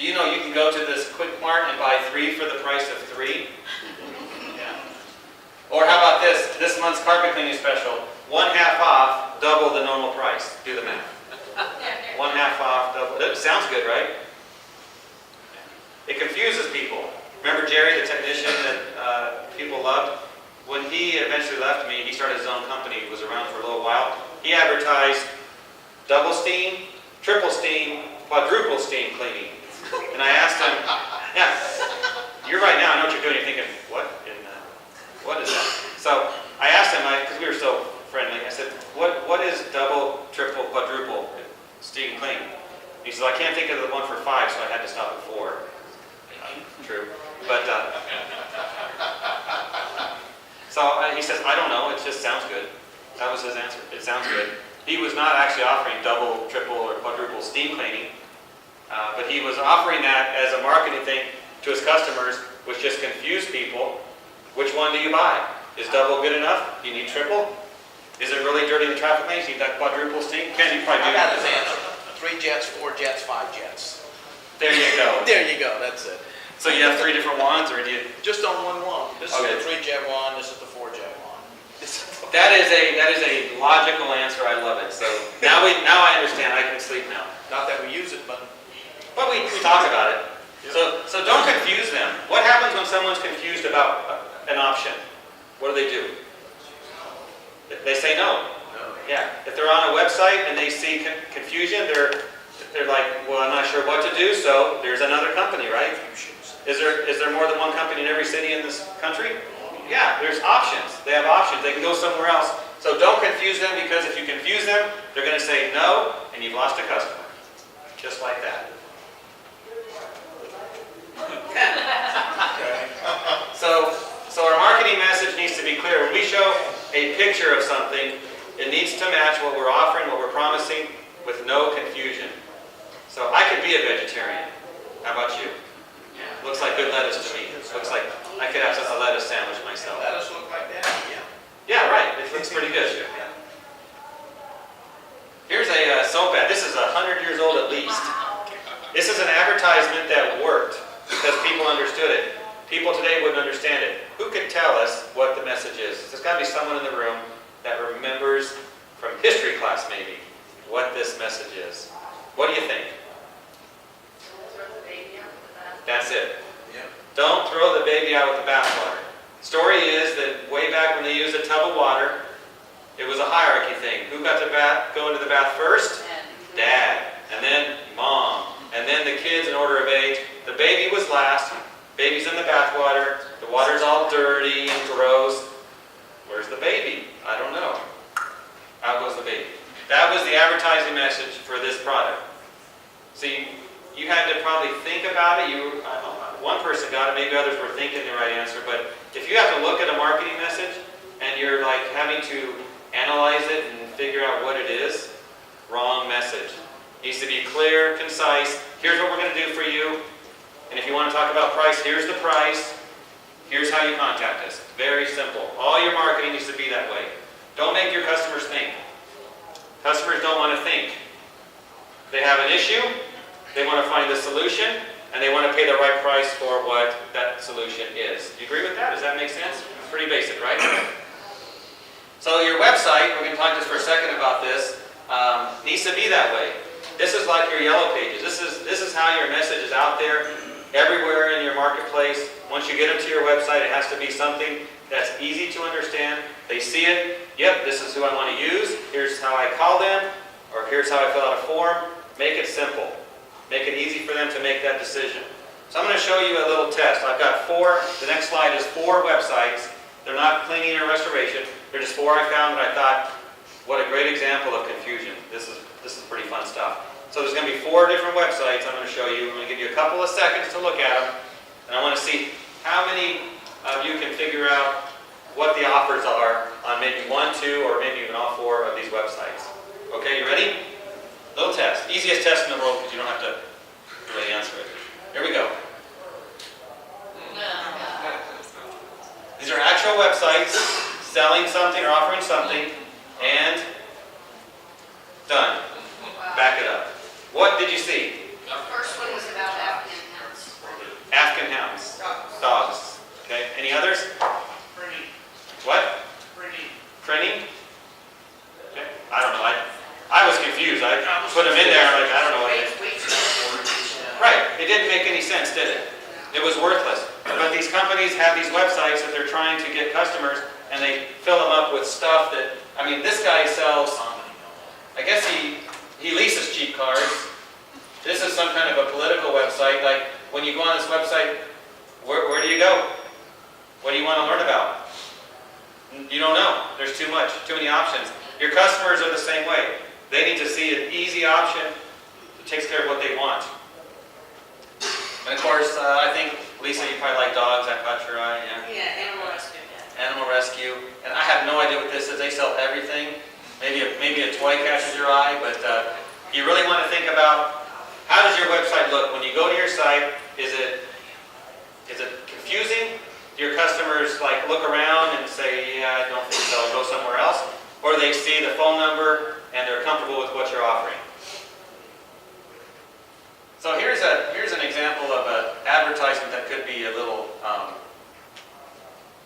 Do you know you can go to this Quick Mart and buy 3 for the price of 3? Yeah. Or how about this month's carpet cleaning special, 1/2 off, double the normal price. Do the math. 1/2 off, double. It sounds good, right? It confuses people. Remember Jerry, the technician that people loved? When he eventually left me, he started his own company. He was around for a little while. He advertised double steam, triple steam, quadruple steam cleaning. And I asked him, yeah, you're right now, I know what you're doing. You're thinking, what is that? So I asked him, because we were so friendly, I said, what is double, triple, quadruple steam clean? He said, I can't think of the one for 5, so I had to stop at 4. True. But, so he says, I don't know, it just sounds good. That was his answer. It sounds good. He was not actually offering double, triple, or quadruple steam cleaning, but he was offering that as a marketing thing to his customers, which just confused people. Which one do you buy? Is double good enough? Do you need triple? Is it really dirty in the traffic lanes? You need that quadruple steam? Ken, you probably do. I got his answer. 3 jets, 4 jets, 5 jets. There you go. There you go, that's it. So you have 3 different wands, or do you? Just on one wand. This Okay. is the 3-jet wand, this is the 4-jet wand. That is a logical answer. I love it. So now I understand. I can sleep now. Not that we use it, but We talk about it. Yeah. So don't confuse them. What happens when someone's confused about an option? What do? They say no. Yeah. If they're on a website and they see confusion, they're like, well, I'm not sure what to do. So there's another company, right? Is there more than one company in every city in this country? Yeah, there's options. They have options. They can go somewhere else. So don't confuse them, because if you confuse them, they're going to say no, and you've lost a customer. Just like that. So our marketing message needs to be clear. When we show a picture of something, it needs to match what we're offering, what we're promising, with no confusion. So I could be a vegetarian. How about you? Looks like good lettuce to me. Looks like I could have a lettuce sandwich myself. lettuce look like that, yeah. Yeah, right. It looks pretty good. Here's a soap ad. This is 100 years old at least. This is an advertisement that worked because people understood it. People today wouldn't understand it. Who could tell us what the message is? There's got to be someone in the room that remembers from history class maybe what this message is. What do you think? That's it. Yeah. Don't throw the baby out with the bathwater. Story is that way back when they used a tub of water, it was a hierarchy thing. Who got to go into the bath first? Dad. And then Mom. And then the kids in order of age. The baby was last. Baby's in the bathwater. The water's all dirty and gross. Where's the baby? I don't know. Out goes the baby. That was the advertising message for this product. See, you had to probably think about it. One person got it, maybe others were thinking the right answer, but if you have to look at a marketing message and you're like having to analyze it and figure out what it is, wrong message. It needs to be clear, concise. Here's what we're going to do for you. And if you want to talk about price, here's the price. Here's how you contact us. Very simple. All your marketing needs to be that way. Don't make your customers think. Customers don't want to think. They have an issue. They want to find the solution, and they want to pay the right price for what that solution is. Do you agree with that? Does that make sense? Pretty basic, right? So your website, we're going to talk just for a second about this, needs to be that way. This is like your yellow pages. This is how your message is out there everywhere in your marketplace. Once you get them to your website, it has to be something that's easy to understand. They see it. Yep, this is who I want to use. Here's how I call them, or here's how I fill out a form. Make it simple. Make it easy for them to make that decision. So I'm going to show you a little test. I've got 4, the next slide is 4 websites. They're not cleaning or restoration. They're just 4 I found that I thought, what a great example of confusion. This is pretty fun stuff. So there's going to be 4 different websites I'm going to show you. I'm going to give you a couple of seconds to look at them. And I want to see how many of you can figure out what the offers are on maybe 1, 2, or maybe even all 4 of these websites. Okay, you ready? Little test. Easiest test in the world because you don't have to really answer it. Here we go. These are actual websites selling something or offering something, and done. Back it up. What did you see? The first one was about African It was worthless. But these companies have these websites that they're trying to get customers, and they fill them up with stuff that, I mean, this guy sells, I guess he leases cheap cars. This is some kind of a political website. Like, when you go on this website, where do you go? What do you want to learn about? You don't know. There's too much, too many options. Your customers are the same way. They need to see an easy option that takes care of what they want. And of course, I think, Lisa, you probably like dogs. I caught your eye. Yeah, animal rescue, yeah. Animal rescue. And I have no idea what this is. They sell everything. Maybe a toy catches your eye, but you really want to think about, how does your website look? When you go to your site, is it confusing? Do your customers like look around and say, yeah, I don't think so, I'll go somewhere else? Or they see the phone number and they're comfortable with what you're offering? So here's an example of an advertisement that could be a little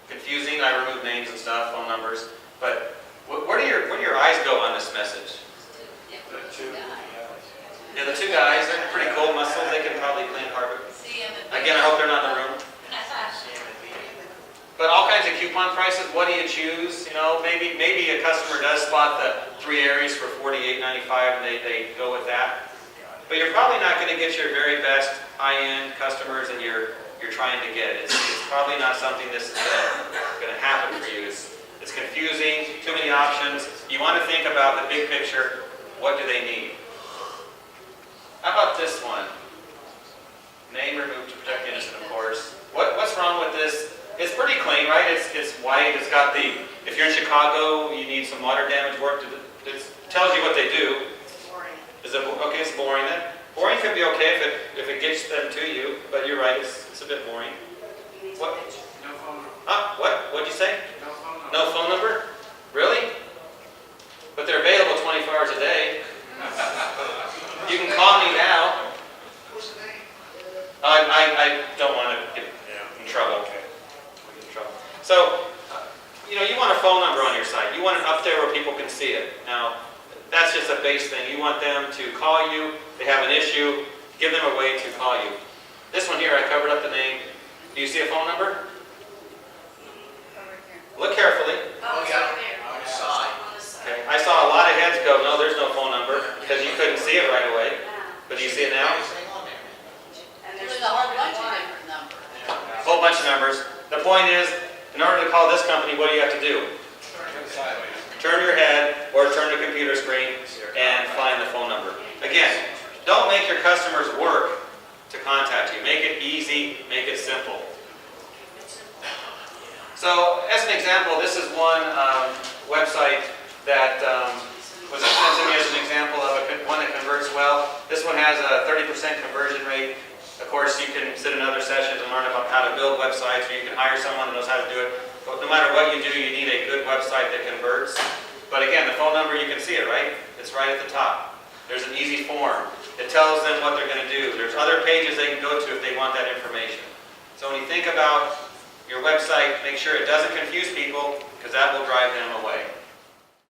confusing. I removed names and stuff, phone numbers, but where do your eyes go on this message? Yeah, the two guys, they're pretty cool muscles. They can probably clean carpet. Again, I hope they're not in the room. But all kinds of coupon prices. What do you choose? You know, maybe a customer does spot the 3 areas for $48.95, and they go with that. But you're probably not going to get your very best high-end customers, and you're trying to get. It's probably not something this is going to happen for you. It's confusing. Too many options. You want to think about the big picture. What do they need? How about this one? Name removed to protect the innocent, of course. What's wrong with this? It's pretty clean, right? It's white. It's got the, if you're in Chicago, you need some water damage work. It tells you what they do. It's boring. Is it okay? It's boring then. Boring could be okay if it gets them to you, but you're right. It's a bit boring. What? No phone number. What? What'd you say? No phone number. No phone number? Really? But they're available 24 hours a day. You can call me now. What's the name? I don't want to get in trouble. So, you want a phone number on your site. You want it up there where people can see it. Now, that's just a base thing. You want them to call you. They have an issue. Give them a way to call you. This one here, I covered up the name. Do you see a phone number? Over here. Look carefully. Oh, it's yeah. over there. On the side. On the side. Okay. I saw a lot of heads go, no, there's no phone number, because you couldn't see it right away. Wow. But do you see it now? Anything on there? And There's a whole bunch of different numbers. A whole bunch of numbers. The point is, in order to call this company, what do you have to do? Turn your head or turn the computer screen and find the phone number. Again, don't make your customers work to contact you. Make it easy, make it simple. So, as an example, this is one website that was sent to me as an example of one that converts well. This one has a 30% conversion rate. Of course, you can sit in other sessions and learn about how to build websites, or you can hire someone that knows how to do it. But no matter what you do, you need a good website that converts. But again, the phone number, you can see it, right? It's right at the top. There's an easy form. It tells them what they're going to do. There's other pages they can go to if they want that information. So when you think about your website, make sure it doesn't confuse people, because that will drive them away.